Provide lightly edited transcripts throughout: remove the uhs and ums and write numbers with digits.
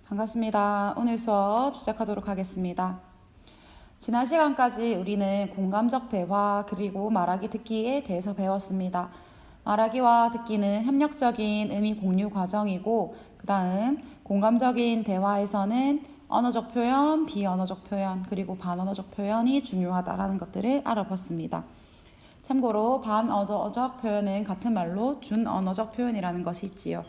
반갑습니다. 오늘 수업 시작하도록 하겠습니다. 지난 시간까지 우리는 공감적 대화 그리고 말하기 듣기에 대해서 배웠습니다. 말하기와 듣기는 협력적인 의미 공유 과정이고 그 다음 공감적인 대화에서는 언어적 표현, 비언어적 표현 그리고 반언어적 표현이 중요하다라는 것들을 알아봤습니다. 참고로 반언어적 표현은 같은 말로 준언어적 표현이라는 것이 있지요.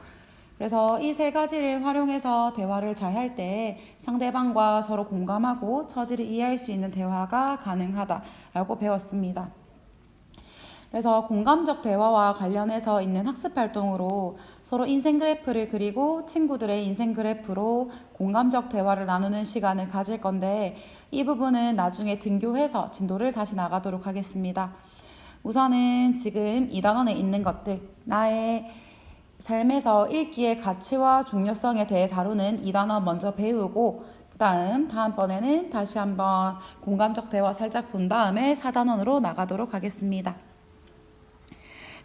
그래서 이 세 가지를 활용해서 대화를 잘 할 때 상대방과 서로 공감하고 처지를 이해할 수 있는 대화가 가능하다라고 배웠습니다. 그래서 공감적 대화와 관련해서 있는 학습 활동으로 서로 인생 그래프를 그리고 친구들의 인생 그래프로 공감적 대화를 나누는 시간을 가질 건데 이 부분은 나중에 등교해서 진도를 다시 나가도록 하겠습니다. 우선은 지금 이 단원에 있는 것들, 나의 삶에서 읽기의 가치와 중요성에 대해 다루는 이 단원 먼저 배우고 다음번에는 다시 한번 공감적 대화 살짝 본 다음에 4단원으로 나가도록 하겠습니다.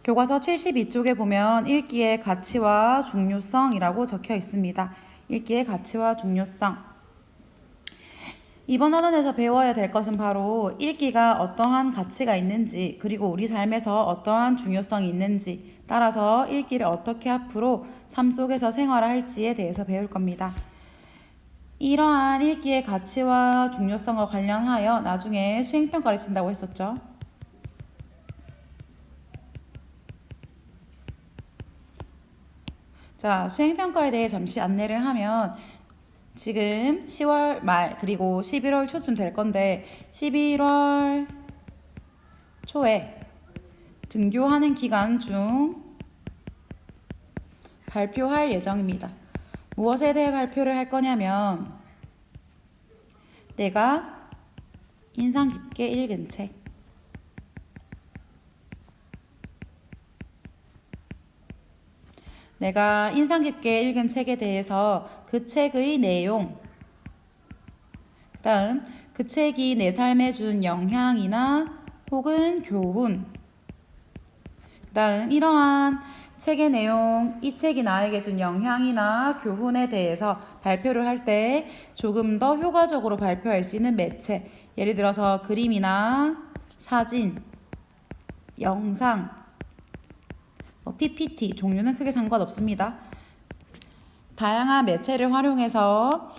교과서 72쪽에 보면 읽기의 가치와 중요성이라고 적혀 있습니다. 읽기의 가치와 중요성. 이번 단원에서 배워야 될 것은 바로 읽기가 어떠한 가치가 있는지 그리고 우리 삶에서 어떠한 중요성이 있는지 따라서 읽기를 어떻게 앞으로 삶 속에서 생활할지에 대해서 배울 겁니다. 이러한 읽기의 가치와 중요성과 관련하여 나중에 수행평가를 친다고 했었죠. 자, 수행평가에 대해 잠시 안내를 하면 지금 10월 말 그리고 11월 초쯤 될 건데 11월 초에 등교하는 기간 중 발표할 예정입니다. 무엇에 대해 발표를 할 거냐면 내가 인상 깊게 읽은 책, 내가 인상 깊게 읽은 책에 대해서 그 책의 내용, 그 다음 그 책이 내 삶에 준 영향이나 혹은 교훈, 그 다음 이러한 책의 내용, 이 책이 나에게 준 영향이나 교훈에 대해서 발표를 할 때 조금 더 효과적으로 발표할 수 있는 매체, 예를 들어서 그림이나 사진, 영상, PPT 종류는 크게 상관없습니다. 다양한 매체를 활용해서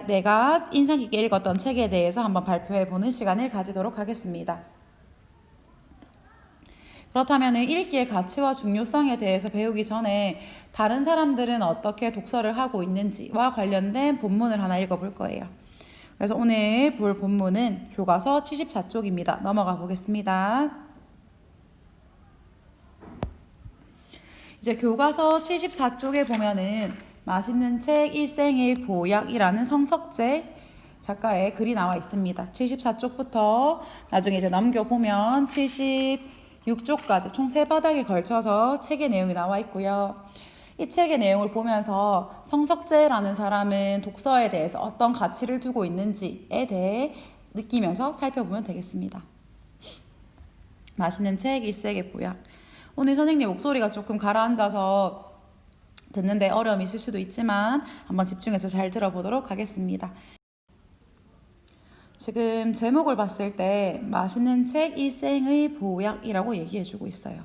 내가 인상 깊게 읽었던 책에 대해서 한번 발표해 보는 시간을 가지도록 하겠습니다. 그렇다면 읽기의 가치와 중요성에 대해서 배우기 전에 다른 사람들은 어떻게 독서를 하고 있는지와 관련된 본문을 하나 읽어볼 거예요. 그래서 오늘 볼 본문은 교과서 74쪽입니다. 넘어가 보겠습니다. 이제 교과서 74쪽에 보면은 맛있는 책 일생의 보약이라는 성석재 작가의 글이 나와 있습니다. 74쪽부터 나중에 이제 넘겨보면 76쪽까지 총 3바닥에 걸쳐서 책의 내용이 나와 있고요. 이 책의 내용을 보면서 성석재라는 사람은 독서에 대해서 어떤 가치를 두고 있는지에 대해 느끼면서 살펴보면 되겠습니다. 맛있는 책 일생의 보약. 오늘 선생님 목소리가 조금 가라앉아서 듣는데 어려움이 있을 수도 있지만 한번 집중해서 잘 들어보도록 하겠습니다. 지금 제목을 봤을 때 맛있는 책 일생의 보약이라고 얘기해주고 있어요.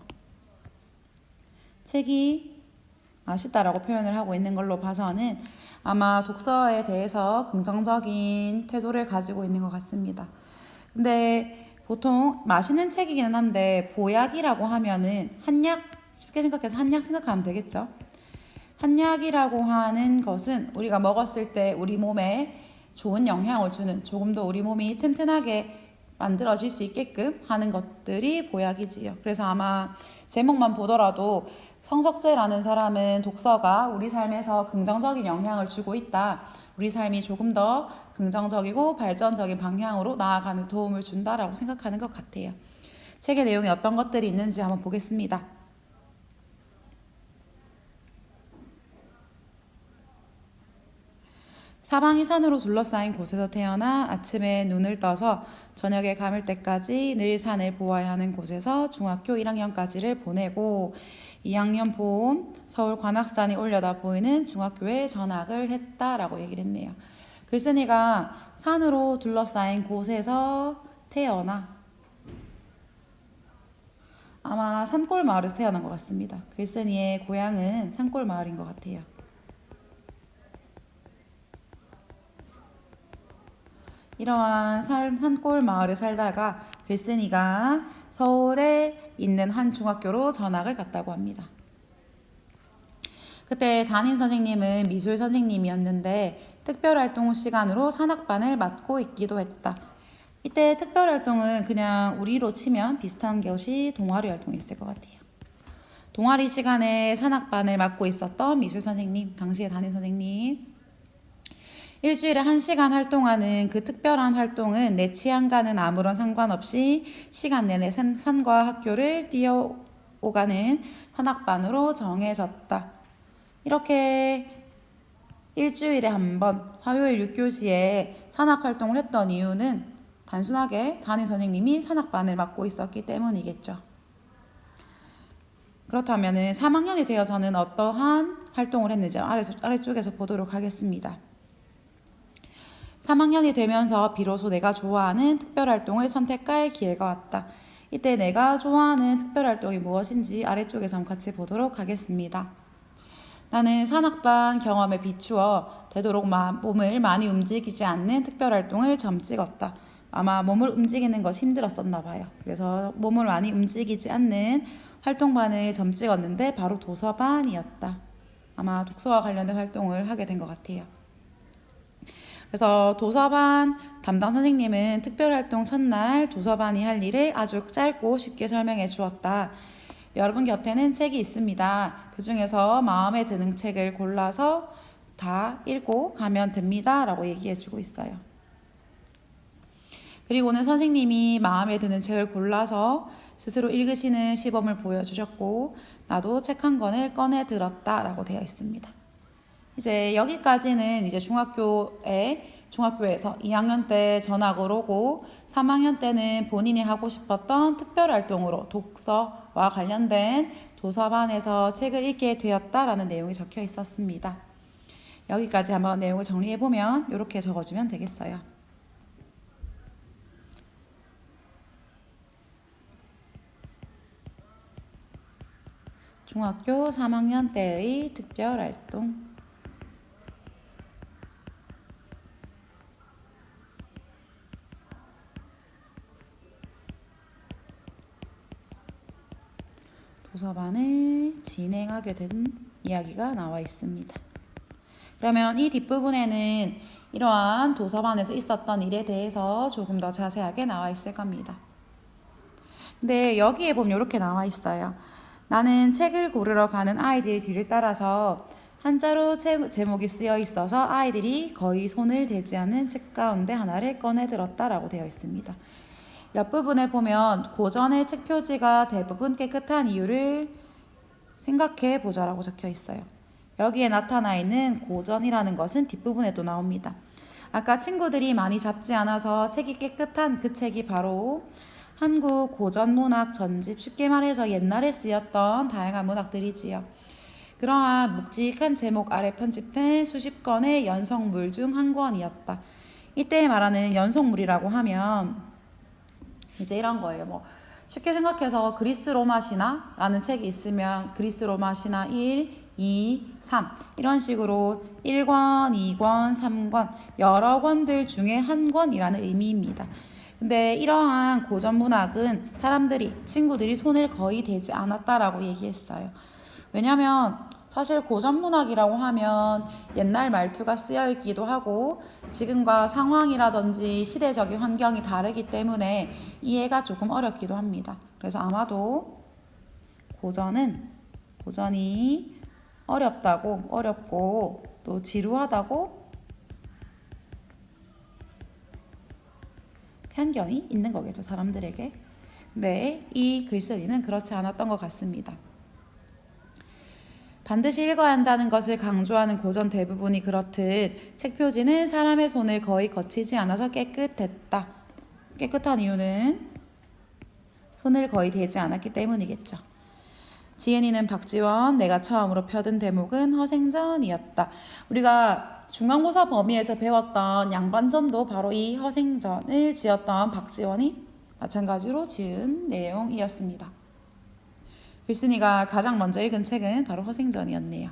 책이 맛있다라고 표현을 하고 있는 걸로 봐서는 아마 독서에 대해서 긍정적인 태도를 가지고 있는 것 같습니다. 근데 보통 맛있는 책이기는 한데 보약이라고 하면은 한약, 쉽게 생각해서 한약 생각하면 되겠죠. 한약이라고 하는 것은 우리가 먹었을 때 우리 몸에 좋은 영향을 주는, 조금 더 우리 몸이 튼튼하게 만들어질 수 있게끔 하는 것들이 보약이지요. 그래서 아마 제목만 보더라도 성석재라는 사람은 독서가 우리 삶에서 긍정적인 영향을 주고 있다. 우리 삶이 조금 더 긍정적이고 발전적인 방향으로 나아가는 도움을 준다라고 생각하는 것 같아요. 책의 내용에 어떤 것들이 있는지 한번 보겠습니다. 사방이 산으로 둘러싸인 곳에서 태어나 아침에 눈을 떠서 저녁에 감을 때까지 늘 산을 보아야 하는 곳에서 중학교 1학년까지를 보내고 2학년 봄 서울 관악산이 올려다 보이는 중학교에 전학을 했다라고 얘기를 했네요. 글쓴이가 산으로 둘러싸인 곳에서 태어나 아마 산골 마을에서 태어난 것 같습니다. 글쓴이의 고향은 산골 마을인 것 같아요. 이러한 산골 마을에 살다가 글쓴이가 서울에 있는 한 중학교로 전학을 갔다고 합니다. 그때 담임 선생님은 미술 선생님이었는데 특별활동 시간으로 산악반을 맡고 있기도 했다. 이때 특별활동은 그냥 우리로 치면 비슷한 것이 동아리 활동이었을 것 같아요. 동아리 시간에 산악반을 맡고 있었던 미술 선생님, 당시의 담임 선생님. 일주일에 1시간 활동하는 그 특별한 활동은 내 취향과는 아무런 상관없이 시간 내내 산과 학교를 뛰어오가는 산악반으로 정해졌다. 이렇게 일주일에 한 번 화요일 6교시에 산악활동을 했던 이유는 단순하게 담임 선생님이 산악반을 맡고 있었기 때문이겠죠. 그렇다면 3학년이 되어서는 어떠한 활동을 했는지 아래쪽에서 보도록 하겠습니다. 3학년이 되면서 비로소 내가 좋아하는 특별활동을 선택할 기회가 왔다. 이때 내가 좋아하는 특별활동이 무엇인지 아래쪽에서 한번 같이 보도록 하겠습니다. 나는 산악반 경험에 비추어 되도록 몸을 많이 움직이지 않는 특별활동을 점 찍었다. 아마 몸을 움직이는 것이 힘들었었나 봐요. 그래서 몸을 많이 움직이지 않는 활동반을 점 찍었는데 바로 도서반이었다. 아마 독서와 관련된 활동을 하게 된 것 같아요. 그래서 도서반 담당 선생님은 특별활동 첫날 도서반이 할 일을 아주 짧고 쉽게 설명해 주었다. 여러분 곁에는 책이 있습니다. 그 중에서 마음에 드는 책을 골라서 다 읽고 가면 됩니다. 라고 얘기해 주고 있어요. 그리고는 선생님이 마음에 드는 책을 골라서 스스로 읽으시는 시범을 보여주셨고 나도 책 한 권을 꺼내 들었다 라고 되어 있습니다. 이제 여기까지는 이제 중학교에서 2학년 때 전학을 오고 3학년 때는 본인이 하고 싶었던 특별활동으로 독서와 관련된 도서반에서 책을 읽게 되었다라는 내용이 적혀 있었습니다. 여기까지 한번 내용을 정리해보면 이렇게 적어주면 되겠어요. 중학교 3학년 때의 특별활동. 도서반을 진행하게 된 이야기가 나와 있습니다. 그러면 이 뒷부분에는 이러한 도서반에서 있었던 일에 대해서 조금 더 자세하게 나와 있을 겁니다. 근데 여기에 보면 이렇게 나와 있어요. 나는 책을 고르러 가는 아이들의 뒤를 따라서 한자로 제목이 쓰여 있어서 아이들이 거의 손을 대지 않는 책 가운데 하나를 꺼내 들었다라고 되어 있습니다. 옆부분에 보면 고전의 책 표지가 대부분 깨끗한 이유를 생각해 보자라고 적혀 있어요. 여기에 나타나 있는 고전이라는 것은 뒷부분에도 나옵니다. 아까 친구들이 많이 잡지 않아서 책이 깨끗한 그 책이 바로 한국 고전문학 전집, 쉽게 말해서 옛날에 쓰였던 다양한 문학들이지요. 그러한 묵직한 제목 아래 편집된 수십 권의 연속물 중 한 권이었다. 이때 말하는 연속물이라고 하면 이제 이런 거예요. 쉽게 생각해서 그리스 로마 신화라는 책이 있으면 그리스 로마 신화 1, 2, 3 이런 식으로 1권, 2권, 3권 여러 권들 중에 한 권이라는 의미입니다. 근데 이러한 고전 문학은 친구들이 손을 거의 대지 않았다라고 얘기했어요. 왜냐면 사실 고전 문학이라고 하면 옛날 말투가 쓰여 있기도 하고 지금과 상황이라든지 시대적인 환경이 다르기 때문에 이해가 조금 어렵기도 합니다. 그래서 아마도 고전이 어렵고 또 지루하다고 편견이 있는 거겠죠, 사람들에게. 근데 이 글쓰기는 그렇지 않았던 것 같습니다. 반드시 읽어야 한다는 것을 강조하는 고전 대부분이 그렇듯 책 표지는 사람의 손을 거의 거치지 않아서 깨끗했다. 깨끗한 이유는 손을 거의 대지 않았기 때문이겠죠. 지은이는 박지원, 내가 처음으로 펴든 대목은 허생전이었다. 우리가 중간고사 범위에서 배웠던 양반전도 바로 이 허생전을 지었던 박지원이 마찬가지로 지은 내용이었습니다. 글쓴이가 가장 먼저 읽은 책은 바로 허생전이었네요.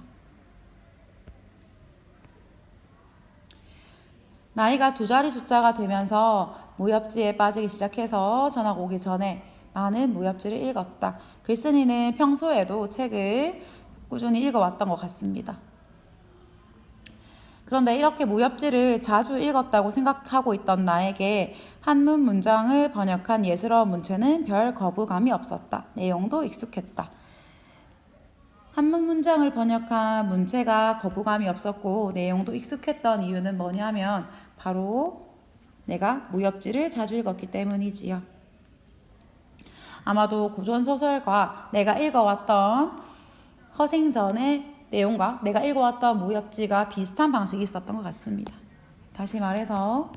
나이가 2자리 숫자가 되면서 무협지에 빠지기 시작해서 전학 오기 전에 많은 무협지를 읽었다. 글쓴이는 평소에도 책을 꾸준히 읽어왔던 것 같습니다. 그런데 이렇게 무협지를 자주 읽었다고 생각하고 있던 나에게 한문 문장을 번역한 예스러운 문체는 별 거부감이 없었다. 내용도 익숙했다. 한문 문장을 번역한 문체가 거부감이 없었고 내용도 익숙했던 이유는 뭐냐면 바로 내가 무협지를 자주 읽었기 때문이지요. 아마도 고전소설과 내가 읽어왔던 허생전의 내용과 내가 읽어왔던 무협지가 비슷한 방식이 있었던 것 같습니다. 다시 말해서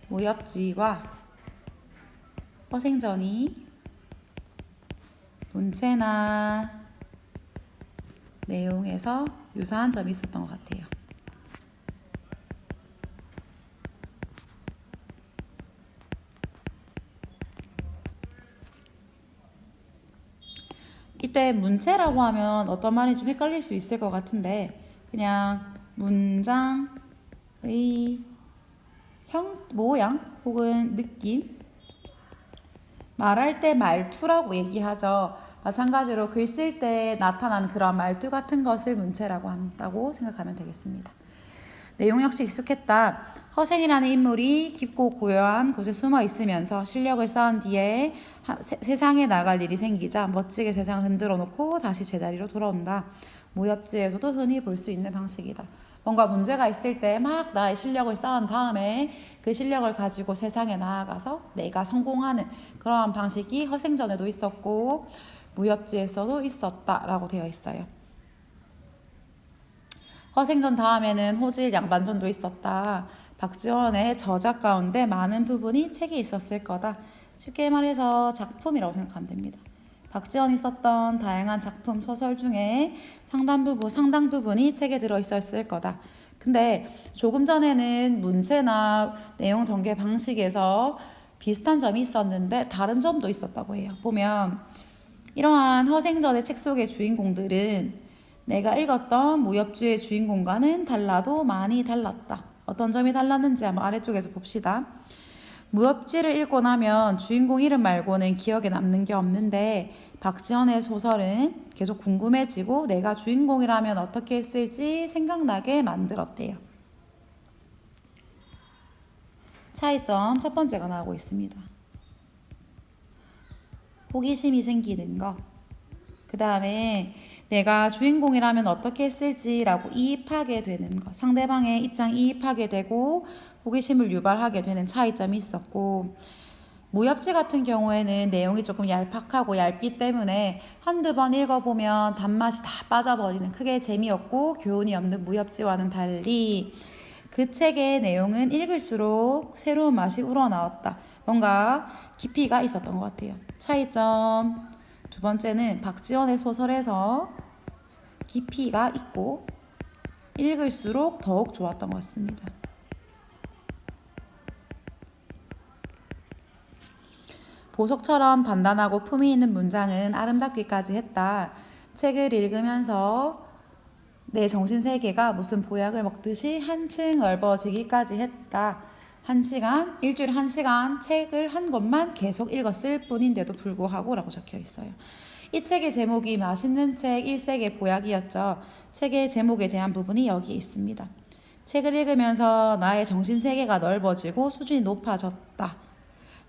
무협지와 허생전이 문체나 내용에서 유사한 점이 있었던 것 같아요. 이때 문체라고 하면 어떤 말인지 좀 헷갈릴 수 있을 것 같은데 그냥 문장의 모양 혹은 느낌, 말할 때 말투라고 얘기하죠. 마찬가지로 글 쓸 때 나타난 그런 말투 같은 것을 문체라고 한다고 생각하면 되겠습니다. 내용 역시 익숙했다. 허생이라는 인물이 깊고 고요한 곳에 숨어 있으면서 실력을 쌓은 뒤에 세상에 나갈 일이 생기자 멋지게 세상을 흔들어 놓고 다시 제자리로 돌아온다. 무협지에서도 흔히 볼 수 있는 방식이다. 뭔가 문제가 있을 때 막 나의 실력을 쌓은 다음에 그 실력을 가지고 세상에 나아가서 내가 성공하는 그러한 방식이 허생전에도 있었고 무협지에서도 있었다라고 되어 있어요. 허생전 다음에는 호질 양반전도 있었다. 박지원의 저작 가운데 많은 부분이 책에 있었을 거다. 쉽게 말해서 작품이라고 생각하면 됩니다. 박지원이 썼던 다양한 작품, 소설 중에 상당 부분이 책에 들어있었을 거다. 근데 조금 전에는 문체나 내용 전개 방식에서 비슷한 점이 있었는데 다른 점도 있었다고 해요. 보면 이러한 허생전의 책 속의 주인공들은 내가 읽었던 무협지의 주인공과는 달라도 많이 달랐다. 어떤 점이 달랐는지 한번 아래쪽에서 봅시다. 무협지를 읽고 나면 주인공 이름 말고는 기억에 남는 게 없는데 박지원의 소설은 계속 궁금해지고 내가 주인공이라면 어떻게 했을지 생각나게 만들었대요. 차이점 첫 번째가 나오고 있습니다. 호기심이 생기는 것. 그 다음에 내가 주인공이라면 어떻게 했을지라고 이입하게 되는 것. 상대방의 입장 이입하게 되고 호기심을 유발하게 되는 차이점이 있었고 무협지 같은 경우에는 내용이 조금 얄팍하고 얇기 때문에 한두 번 읽어보면 단맛이 다 빠져버리는 크게 재미없고 교훈이 없는 무협지와는 달리 그 책의 내용은 읽을수록 새로운 맛이 우러나왔다. 뭔가 깊이가 있었던 것 같아요. 차이점 두 번째는 박지원의 소설에서 깊이가 있고 읽을수록 더욱 좋았던 것 같습니다. 보석처럼 단단하고 품위 있는 문장은 아름답기까지 했다. 책을 읽으면서 내 정신세계가 무슨 보약을 먹듯이 한층 넓어지기까지 했다. 일주일에 1시간 책을 한 권만 계속 읽었을 뿐인데도 불구하고 라고 적혀 있어요. 이 책의 제목이 맛있는 책 일색의 보약이었죠. 책의 제목에 대한 부분이 여기 있습니다. 책을 읽으면서 나의 정신세계가 넓어지고 수준이 높아졌다.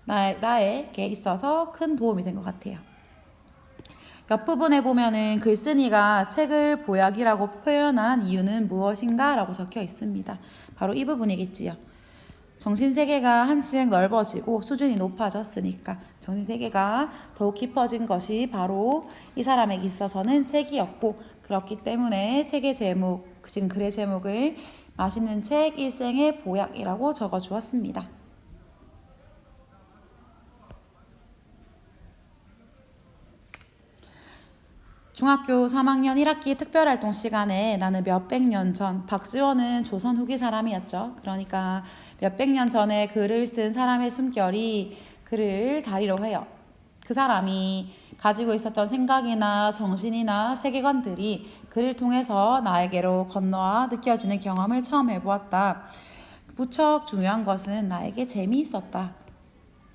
나에게 있어서 큰 도움이 된 것 같아요. 옆 부분에 보면은 글쓴이가 책을 보약이라고 표현한 이유는 무엇인가? 라고 적혀 있습니다. 바로 이 부분이겠지요. 정신세계가 한층 넓어지고 수준이 높아졌으니까 정신세계가 더욱 깊어진 것이 바로 이 사람에게 있어서는 책이었고 그렇기 때문에 책의 제목, 지금 글의 제목을 맛있는 책 일생의 보약이라고 적어 주었습니다. 중학교 3학년 1학기 특별활동 시간에 나는 몇백 년 전, 박지원은 조선 후기 사람이었죠. 그러니까 몇백 년 전에 글을 쓴 사람의 숨결이 그를 다리로 해요. 그 사람이 가지고 있었던 생각이나 정신이나 세계관들이 글을 통해서 나에게로 건너와 느껴지는 경험을 처음 해보았다. 무척 중요한 것은 나에게 재미있었다.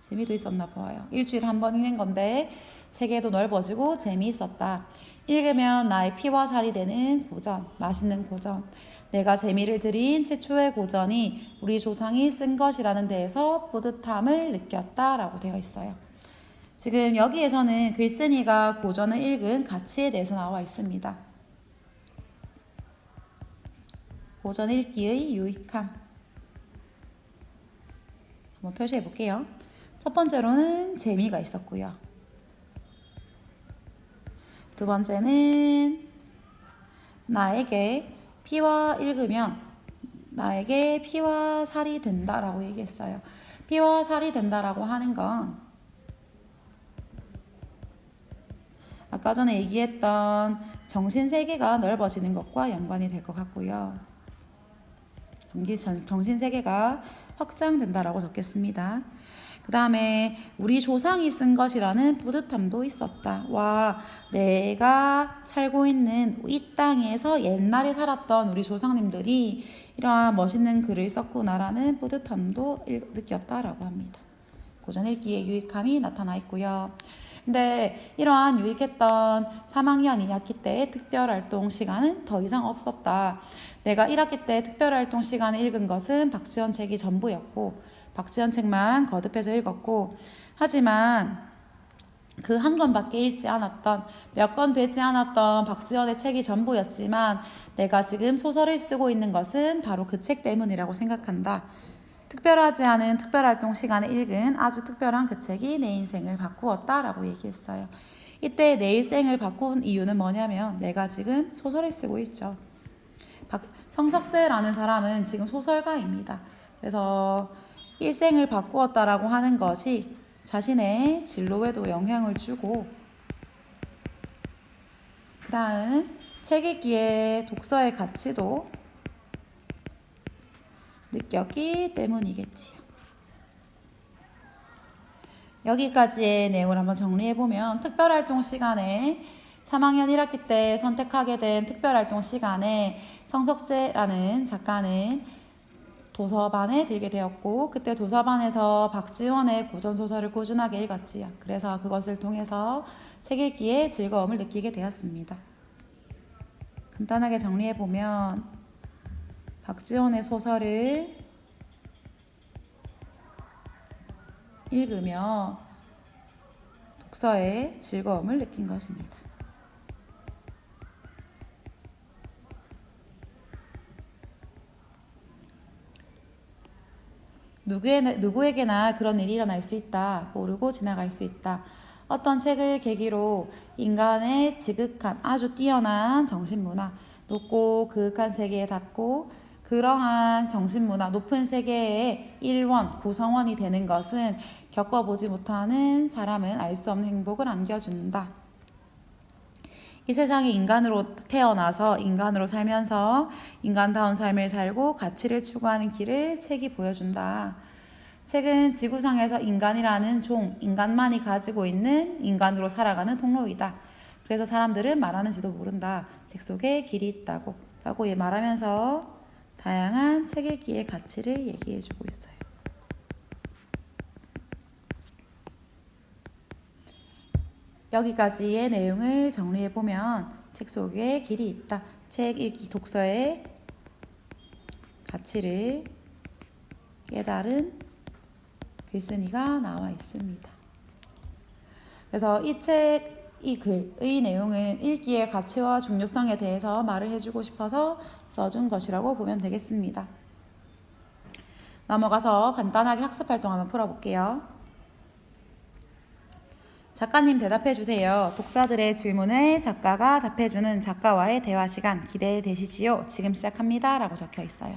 재미도 있었나 봐요. 일주일에 한 번 읽는 건데 세계도 넓어지고 재미있었다. 읽으면 나의 피와 살이 되는 고전, 맛있는 고전. 내가 재미를 들인 최초의 고전이 우리 조상이 쓴 것이라는 데에서 뿌듯함을 느꼈다라고 되어 있어요. 지금 여기에서는 글쓴이가 고전을 읽은 가치에 대해서 나와 있습니다. 고전 읽기의 유익함. 한번 표시해 볼게요. 첫 번째로는 재미가 있었고요. 두 번째는 나에게 읽으면 나에게 피와 살이 된다라고 얘기했어요. 피와 살이 된다라고 하는 건 아까 전에 얘기했던 정신세계가 넓어지는 것과 연관이 될 것 같고요. 정신세계가 확장된다라고 적겠습니다. 그 다음에 우리 조상이 쓴 것이라는 뿌듯함도 있었다. 와, 내가 살고 있는 이 땅에서 옛날에 살았던 우리 조상님들이 이러한 멋있는 글을 썼구나라는 뿌듯함도 느꼈다라고 합니다. 고전 읽기의 유익함이 나타나 있고요. 근데 이러한 유익했던 3학년 2학기 때의 특별활동 시간은 더 이상 없었다. 내가 1학기 때 특별활동 시간에 읽은 것은 박지원 책이 전부였고 박지원 책만 거듭해서 읽었고 하지만 그 한 권밖에 읽지 않았던 몇 권 되지 않았던 박지원의 책이 전부였지만 내가 지금 소설을 쓰고 있는 것은 바로 그 책 때문이라고 생각한다. 특별하지 않은 특별활동 시간에 읽은 아주 특별한 그 책이 내 인생을 바꾸었다라고 얘기했어요. 이때 내 인생을 바꾼 이유는 뭐냐면 내가 지금 소설을 쓰고 있죠. 성석재라는 사람은 지금 소설가입니다. 그래서 일생을 바꾸었다라고 하는 것이 자신의 진로에도 영향을 주고 그 다음 책 읽기에 독서의 가치도 느꼈기 때문이겠지요. 여기까지의 내용을 한번 정리해보면 특별활동 시간에 3학년 1학기 때 선택하게 된 특별활동 시간에 성석재라는 작가는 도서반에 들게 되었고 그때 도서반에서 박지원의 고전소설을 꾸준하게 읽었지요. 그래서 그것을 통해서 책 읽기에 즐거움을 느끼게 되었습니다. 간단하게 정리해보면 박지원의 소설을 읽으며 독서에 즐거움을 느낀 것입니다. 누구에게나 그런 일이 일어날 수 있다. 모르고 지나갈 수 있다. 어떤 책을 계기로 인간의 지극한 아주 뛰어난 정신문화, 높고 그윽한 세계에 닿고 그러한 정신문화, 높은 세계의 일원, 구성원이 되는 것은 겪어보지 못하는 사람은 알 수 없는 행복을 안겨준다. 이 세상에 인간으로 태어나서 인간으로 살면서 인간다운 삶을 살고 가치를 추구하는 길을 책이 보여준다. 책은 지구상에서 인간이라는 인간만이 가지고 있는 인간으로 살아가는 통로이다. 그래서 사람들은 말하는지도 모른다. 책 속에 길이 있다고 라고 말하면서 다양한 책 읽기의 가치를 얘기해주고 있어요. 여기까지의 내용을 정리해보면 책 속에 길이 있다. 책 읽기, 독서의 가치를 깨달은 글쓴이가 나와 있습니다. 그래서 이 글의 내용은 읽기의 가치와 중요성에 대해서 말을 해주고 싶어서 써준 것이라고 보면 되겠습니다. 넘어가서 간단하게 학습활동 한번 풀어볼게요. 작가님 대답해 주세요. 독자들의 질문에 작가가 답해주는 작가와의 대화 시간 기대되시지요? 지금 시작합니다. 라고 적혀 있어요.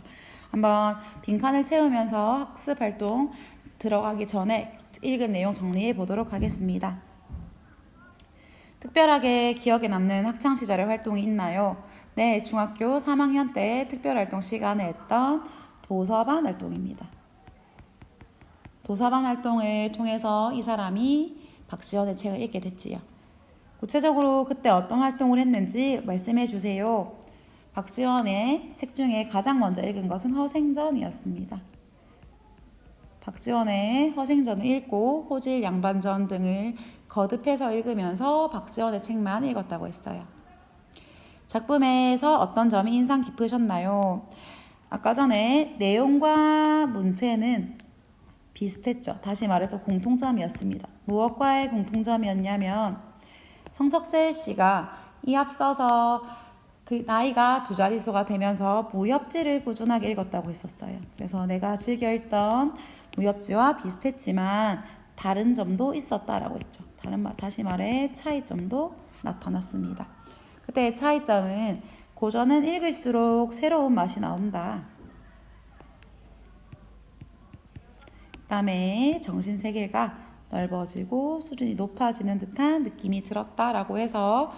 한번 빈칸을 채우면서 학습활동 들어가기 전에 읽은 내용 정리해 보도록 하겠습니다. 특별하게 기억에 남는 학창시절의 활동이 있나요? 네, 중학교 3학년 때 특별활동 시간에 했던 도서반 활동입니다. 도서반 활동을 통해서 이 사람이 박지원의 책을 읽게 됐지요. 구체적으로 그때 어떤 활동을 했는지 말씀해 주세요. 박지원의 책 중에 가장 먼저 읽은 것은 허생전이었습니다. 박지원의 허생전을 읽고 호질, 양반전 등을 거듭해서 읽으면서 박지원의 책만 읽었다고 했어요. 작품에서 어떤 점이 인상 깊으셨나요? 아까 전에 내용과 문체는 비슷했죠. 다시 말해서 공통점이었습니다. 무엇과의 공통점이었냐면 성석재 씨가 이 앞서서 그 나이가 두 자릿수가 되면서 무협지를 꾸준하게 읽었다고 했었어요. 그래서 내가 즐겨 읽던 무협지와 비슷했지만 다른 점도 있었다라고 했죠. 다시 말해 차이점도 나타났습니다. 그때의 차이점은 고전은 읽을수록 새로운 맛이 나온다. 그 다음에 정신세계가 넓어지고 수준이 높아지는 듯한 느낌이 들었다라고 해서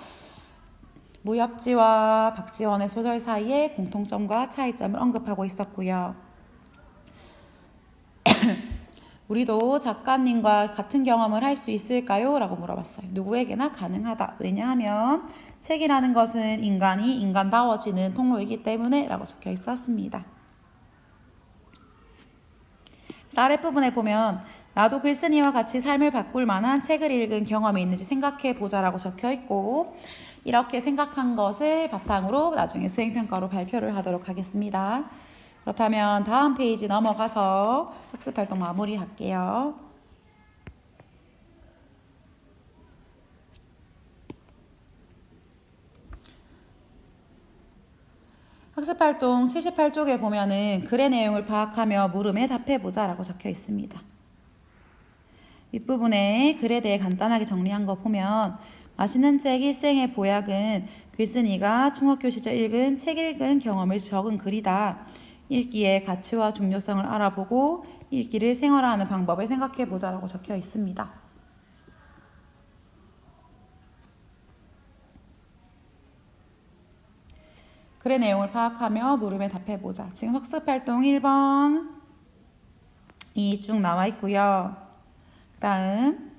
무협지와 박지원의 소설 사이의 공통점과 차이점을 언급하고 있었고요. 우리도 작가님과 같은 경험을 할 수 있을까요? 라고 물어봤어요. 누구에게나 가능하다. 왜냐하면 책이라는 것은 인간이 인간다워지는 통로이기 때문에 라고 적혀 있었습니다. 아랫부분에 보면 나도 글쓴이와 같이 삶을 바꿀 만한 책을 읽은 경험이 있는지 생각해 보자라고 적혀 있고 이렇게 생각한 것을 바탕으로 나중에 수행평가로 발표를 하도록 하겠습니다. 그렇다면 다음 페이지 넘어가서 학습활동 마무리할게요. 학습활동 78쪽에 보면은 글의 내용을 파악하며 물음에 답해보자 라고 적혀 있습니다. 윗부분에 글에 대해 간단하게 정리한 거 보면 맛있는 책 일생의 보약은 글쓴이가 중학교 시절 읽은 책 읽은 경험을 적은 글이다. 읽기의 가치와 중요성을 알아보고 읽기를 생활화하는 방법을 생각해보자 라고 적혀 있습니다. 글의 내용을 파악하며 물음에 답해보자. 지금 학습활동 1번 이 쭉 나와 있고요. 그 다음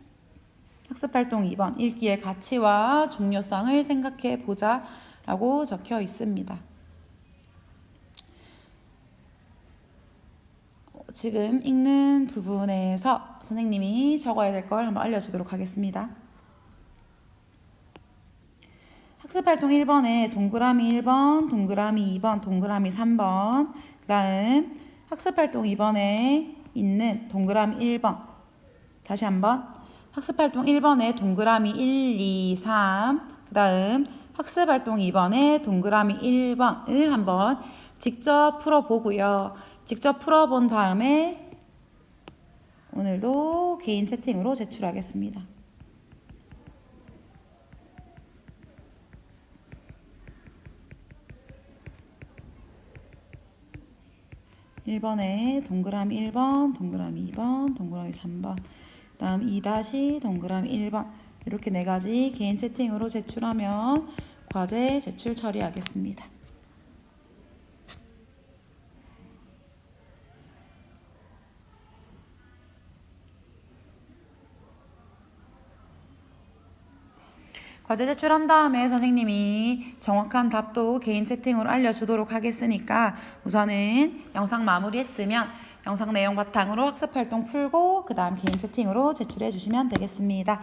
학습활동 2번 읽기의 가치와 중요성을 생각해보자 라고 적혀 있습니다. 지금 읽는 부분에서 선생님이 적어야 될 걸 한번 알려주도록 하겠습니다. 학습활동 1번에 동그라미 1번, 동그라미 2번, 동그라미 3번 그 다음 학습활동 2번에 있는 동그라미 1번 다시 한번 학습활동 1번에 동그라미 1, 2, 3 그 다음 학습활동 2번에 동그라미 1번을 한번 직접 풀어보고요. 직접 풀어본 다음에 오늘도 개인 채팅으로 제출하겠습니다. 1번에 동그라미 1번, 동그라미 2번, 동그라미 3번 그 다음 2- 동그라미 1번 이렇게 4가지 개인 채팅으로 제출하면 과제 제출 처리하겠습니다. 과제 제출한 다음에 선생님이 정확한 답도 개인 채팅으로 알려주도록 하겠으니까 우선은 영상 마무리했으면 영상 내용 바탕으로 학습활동 풀고 그 다음 개인 채팅으로 제출해 주시면 되겠습니다.